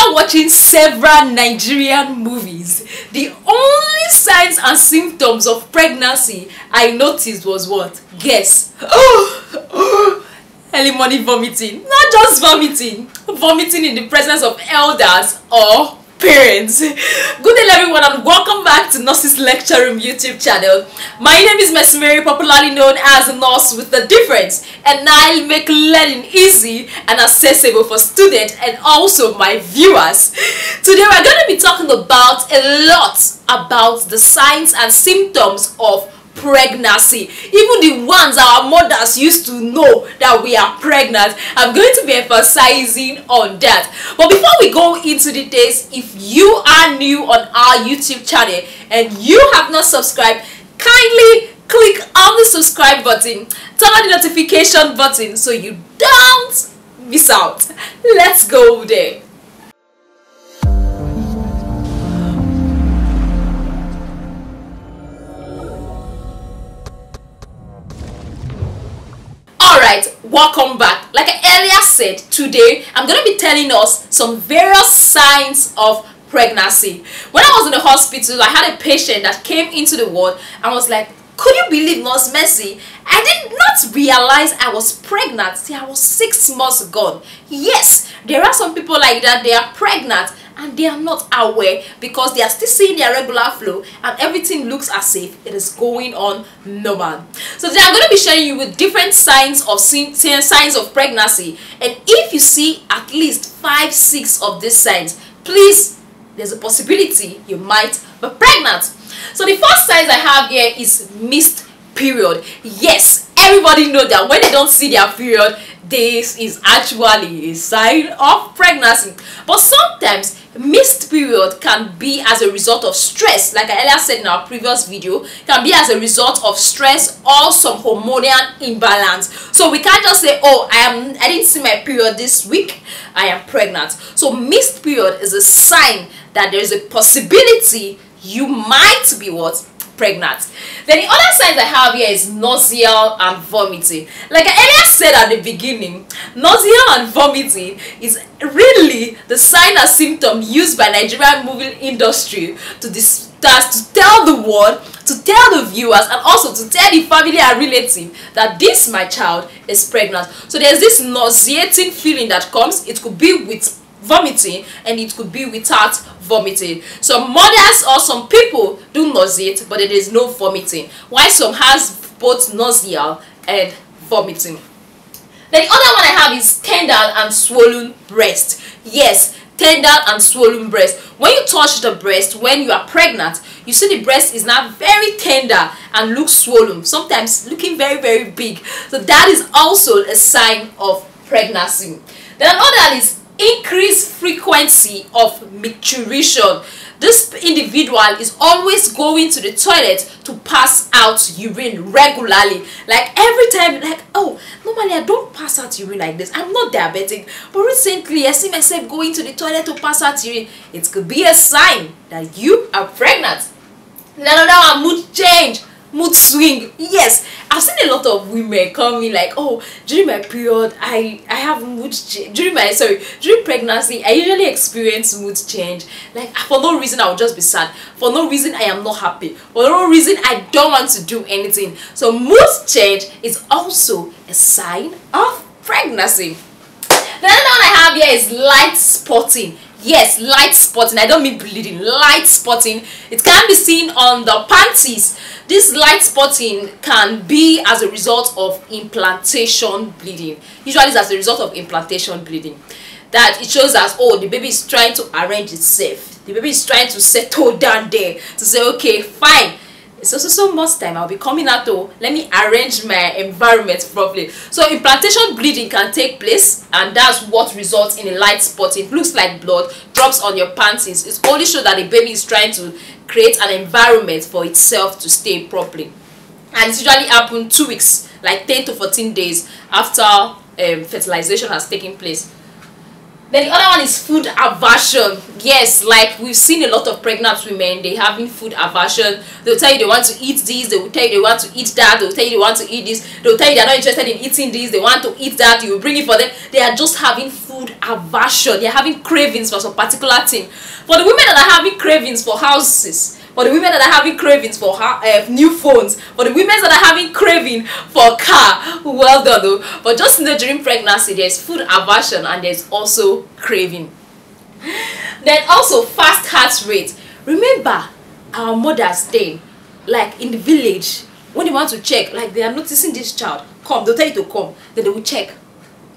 After watching several Nigerian movies, the only signs and symptoms of pregnancy I noticed was what? Guess. Early morning vomiting. Not just vomiting. Vomiting in the presence of elders or parents. Good day everyone and welcome back to Nurse's Lecture Room YouTube channel. My name is Miss Mary, popularly known as Nurse with the Difference, and I make learning easy and accessible for students and also my viewers. Today we're going to be talking about a lot about the signs and symptoms of pregnancy, even the ones our mothers used to know that we are pregnant. I'm going to be emphasizing on that. But before we go into details, if you are new on our YouTube channel and you have not subscribed, kindly click on the subscribe button, turn on the notification button so you don't miss out. Let's go there. Alright, welcome back. Like I earlier said, today I'm going to be telling us some various signs of pregnancy. When I was in the hospital, I had a patient that came into the ward and was like, could you believe, Nurse Mercy, I did not realize I was pregnant till I was 6 months gone. Yes, there are some people like that, they are pregnant and they are not aware because they are still seeing their regular flow and everything looks as if it is going on normal. So today I'm going to be sharing you with different signs of pregnancy, and if you see at least 5-6 of these signs, please, there's a possibility you might be pregnant. So the first signs I have here is missed period. Yes, everybody know that when they don't see their period, this is actually a sign of pregnancy. But sometimes missed period can be as a result of stress, like I earlier said in our previous video, can be as a result of stress or some hormonal imbalance. So we can't just say, oh, I didn't see my period this week, I am pregnant. So missed period is a sign that there is a possibility you might be what? Pregnant. Then the other signs I have here is nausea and vomiting. Like I earlier said at the beginning, nausea and vomiting is really the sign and symptom used by Nigerian movie industry to tell the world, to tell the viewers, and also to tell the family and relative that this my child is pregnant. So there's this nauseating feeling that comes. It could be with vomiting and it could be without vomiting. Some mothers or some people do nauseate but there is no vomiting, while some has both nausea and vomiting. Then the other one I have is tender and swollen breast. Yes, tender and swollen breast. When you touch the breast when you are pregnant, you see the breast is now very tender and looks swollen, sometimes looking very big. So that is also a sign of pregnancy. Then another is increased frequency of maturation. This individual is always going to the toilet to pass out urine regularly. Like every time, like, oh, normally I don't pass out urine like this. I'm not diabetic, but recently I see myself going to the toilet to pass out urine. It could be a sign that you are pregnant. Then another one, mood change, mood swing. Yes, I've seen a lot of women come in like, oh, during my period I have mood change. During pregnancy I usually experience mood change. Like for no reason I will just be sad, for no reason I am not happy, for no reason I don't want to do anything. So mood change is also a sign of pregnancy. The other one I have here is light spotting. Yes, light spotting. I don't mean bleeding. Light spotting. It can be seen on the panties. This light spotting can be as a result of implantation bleeding. Usually it's as a result of implantation bleeding. That it shows us, oh, the baby is trying to arrange itself. The baby is trying to settle down there to say, okay, fine. It's also so much time I'll be coming out, oh, let me arrange my environment properly. So implantation bleeding can take place, and that's what results in a light spotting. It looks like blood drops on your panties. It only shows that the baby is trying to create an environment for itself to stay properly. And it's usually happens 2 weeks, like 10 to 14 days after fertilization has taken place. Then the other one is food aversion. Yes, like we've seen a lot of pregnant women, they having food aversion. They'll tell you they want to eat this, they will tell you they want to eat that, they'll tell you they want to eat this, they'll tell you they're not interested in eating this, they want to eat that, you will bring it for them. They are just having food aversion. They're having cravings for some particular thing. For the women that are having cravings for houses, for the women that are having cravings for new phones, for the women that are having craving for car, well done though. But just know during pregnancy there's food aversion and there's also craving. Then also fast heart rate. Remember our mothers then, like in the village, when they want to check, like they are noticing this child come, they'll tell you to come, then they will check,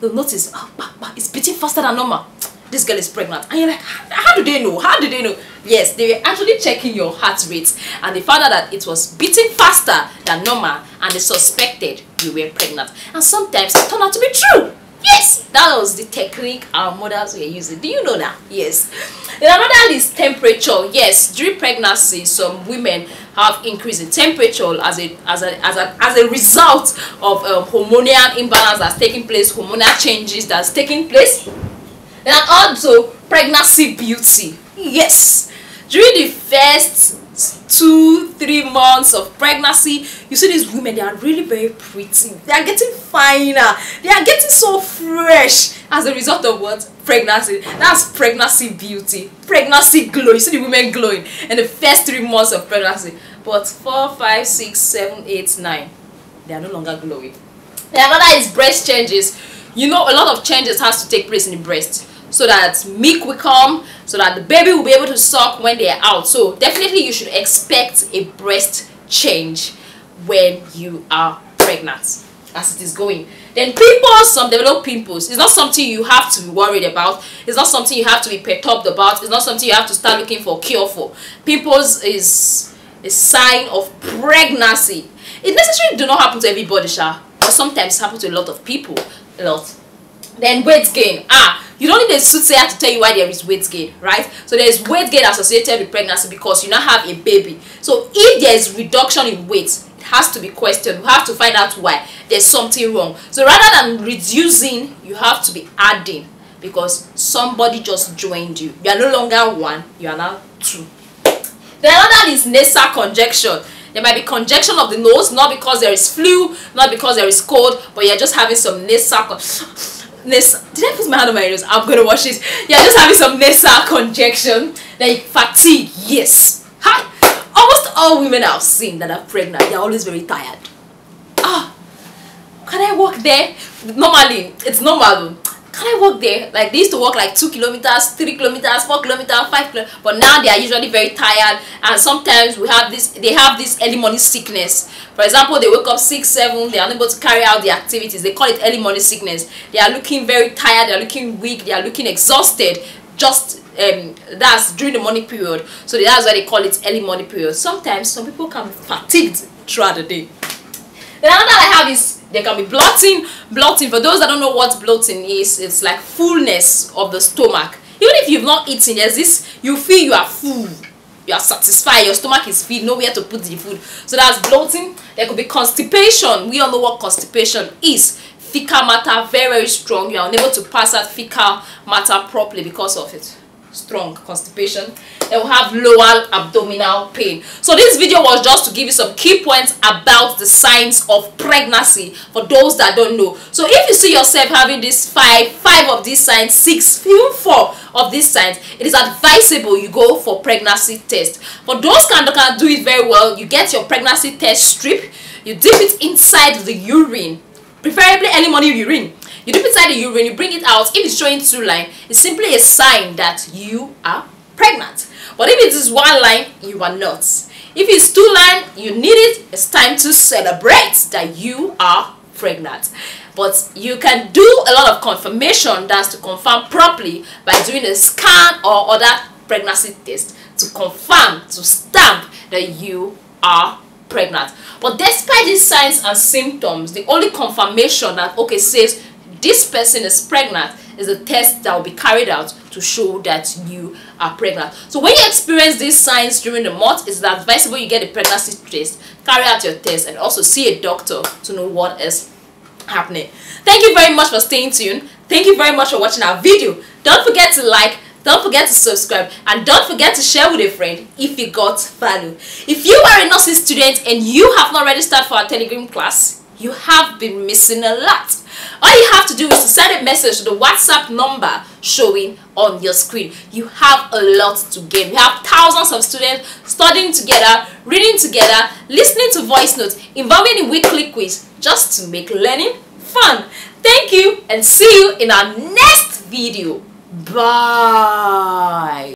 they'll notice, oh, it's beating faster than normal, this girl is pregnant. And you're like, how do they know? How do they know? Yes, they were actually checking your heart rate and they found out that it was beating faster than normal and they suspected you were pregnant. And sometimes it turned out to be true. Yes, that was the technique our mothers were using. Do you know that? Yes. Then another is temperature. Yes, during pregnancy, some women have increase in temperature as a result of hormonal imbalance that's taking place, hormonal changes that's taking place. And also pregnancy beauty. Yes, during the first 2-3 months of pregnancy, you see these women, they are really very pretty, they are getting finer, they are getting so fresh as a result of what? Pregnancy. That's pregnancy beauty, pregnancy glow. You see the women glowing in the first 3 months of pregnancy, but 4, 5, 6, 7, 8, 9, they are no longer glowing. And another is breast changes. You know, a lot of changes has to take place in the breast so that milk will come, so that the baby will be able to suck when they are out. So definitely you should expect a breast change when you are pregnant as it is going. Then pimples, some develop pimples. It's not something you have to be worried about. It's not something you have to be perturbed about. It's not something you have to start looking for a cure for. Pimples is a sign of pregnancy. It necessarily do not happen to everybody, but sometimes happen to a lot of people. A lot. Then weight gain. You don't need a soothsayer to tell you why there is weight gain, right? So there is weight gain associated with pregnancy because you now have a baby. So if there is reduction in weight, it has to be questioned. You have to find out why. There's something wrong. So rather than reducing, you have to be adding because somebody just joined you. You are no longer 1, you are now 2. The other is nasal congestion. There might be congestion of the nose, not because there is flu, not because there is cold, but you're just having some nasal did I put my hand on my nose? I'm gonna wash it. You're just having some nasal congestion. Then fatigue. Yes. Hi. Almost all women I've seen that are pregnant, they're always very tired. Can I walk there? Normally, it's normal. Can I walk there? Like they used to walk like 2 kilometers, 3 kilometers, 4 kilometers, 5 kilometers, but now they are usually very tired. And sometimes they have this early morning sickness. For example, they wake up 6, 7, they are unable to carry out the activities. They call it early morning sickness. They are looking very tired, they are looking weak, they are looking exhausted. Just that's during the morning period. So that's why they call it early morning period. Sometimes some people can be fatigued throughout the day. Then another I have is there can be bloating. Bloating, for those that don't know what bloating is, it's like fullness of the stomach. Even if you've not eaten, there's this, you feel you are full, you are satisfied, your stomach is filled, nowhere to put the food. So that's bloating. There could be constipation. We all know what constipation is. Fecal matter, very, very strong. You are unable to pass out fecal matter properly because of it. Strong constipation. They will have lower abdominal pain. So this video was just to give you some key points about the signs of pregnancy for those that don't know. So if you see yourself having these five of these signs, 6, even 4 of these signs, it is advisable you go for pregnancy test. For those that can do it very well, you get your pregnancy test strip, you dip it inside the urine, preferably early morning urine. You dip inside the urine, you bring it out. If it's showing 2 lines, it's simply a sign that you are pregnant. But if it is 1 line, you are not. If it's 2 lines, you need it. It's time to celebrate that you are pregnant. But you can do a lot of confirmation, that's to confirm properly by doing a scan or other pregnancy test to confirm, to stamp that you are pregnant. But despite these signs and symptoms, the only confirmation that says this person is pregnant is a test that will be carried out to show that you are pregnant. So when you experience these signs during the month, it's advisable you get a pregnancy test, carry out your test, and also see a doctor to know what is happening. Thank you very much for staying tuned. Thank you very much for watching our video. Don't forget to like, don't forget to subscribe, and don't forget to share with a friend if you got value. If you are a nursing student and you have not registered for our Telegram class, you have been missing a lot. All you have to do is to send a message to the WhatsApp number showing on your screen. You have a lot to gain. We have thousands of students studying together, reading together, listening to voice notes, involving in weekly quiz, just to make learning fun. Thank you, and see you in our next video. Bye.